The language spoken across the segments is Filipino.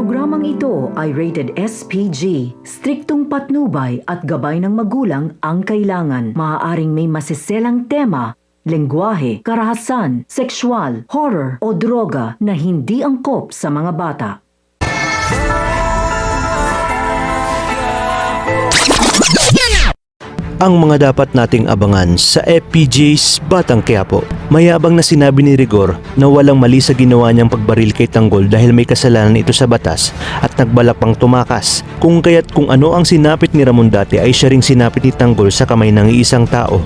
Programang ito ay rated SPG. Striktong patnubay at gabay ng magulang ang kailangan. Maaaring may masiselang tema, lengguwahe, karahasan, sexual, horror o droga na hindi angkop sa mga bata. Ang mga dapat nating abangan sa FPJ's Batang Quiapo. Mayabang na sinabi ni Rigor na walang mali sa ginawa niyang pagbaril kay Tanggol dahil may kasalanan ito sa batas at nagbalak pang tumakas. Kung kaya't kung ano ang sinapit ni Ramon dati ay siya ring sinapit ni Tanggol sa kamay ng iisang tao.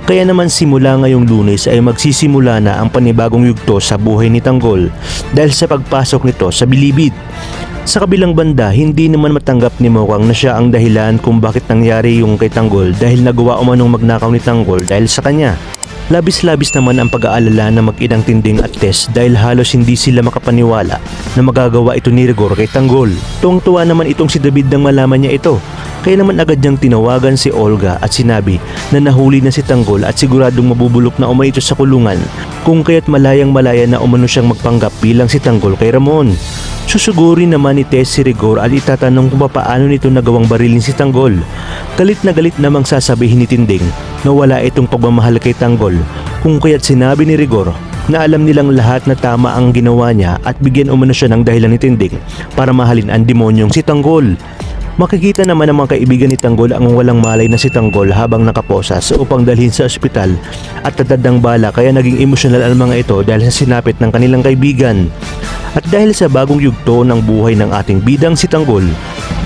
Kaya naman simula ngayong Lunes ay magsisimula na ang panibagong yugto sa buhay ni Tanggol dahil sa pagpasok nito sa bilibid. Sa kabilang banda, hindi naman matanggap ni Mokang na siya ang dahilan kung bakit nangyari yung kay Tanggol dahil nagawa umanong magnakaw ni Tanggol dahil sa kanya. Labis-labis naman ang pag-aalala ng mag-inang Tinding at Tess dahil halos hindi sila makapaniwala na magagawa ito ni Rigor kay Tanggol. Tuwang-tuwa naman itong si David nang malaman niya ito. Kaya naman agad niyang tinawagan si Olga at sinabi na nahuli na si Tanggol at siguradong mabubulok na umano ito sa kulungan kung kaya't malayang-malaya na umano siyang magpanggap bilang si Tanggol kay Ramon. Susugurin naman ni Tess si Rigor at itatanong kung paano nito nagawang barilin si Tanggol. Galit na galit namang sasabihin ni Tinding na wala itong pagmamahal kay Tanggol kung kaya't sinabi ni Rigor na alam nilang lahat na tama ang ginawa niya at bigyan umano siya ng dahilan ni Tinding para mahalin ang demonyong si Tanggol. Makikita naman ng mga kaibigan ni Tanggol ang walang malay na si Tanggol habang nakaposas upang dalhin sa ospital at tatadang bala kaya naging emosyonal ang mga ito dahil sa sinapit ng kanilang kaibigan. At dahil sa bagong yugto ng buhay ng ating bidang si Tanggol,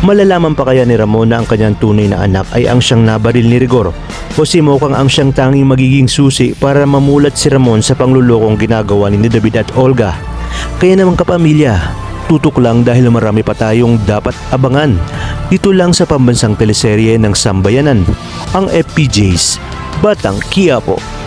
malalaman pa kaya ni Ramon na ang kanyang tunay na anak ay ang siyang nabaril ni Rigor o si Mokang ang siyang tanging magiging susi para mamulat si Ramon sa panglulokong ginagawa ni David at Olga. Kaya naman kapamilya, tutok lang dahil marami pa tayong dapat abangan dito lang sa pambansang teleserye ng Sambayanan, ang FPJ's Batang Quiapo.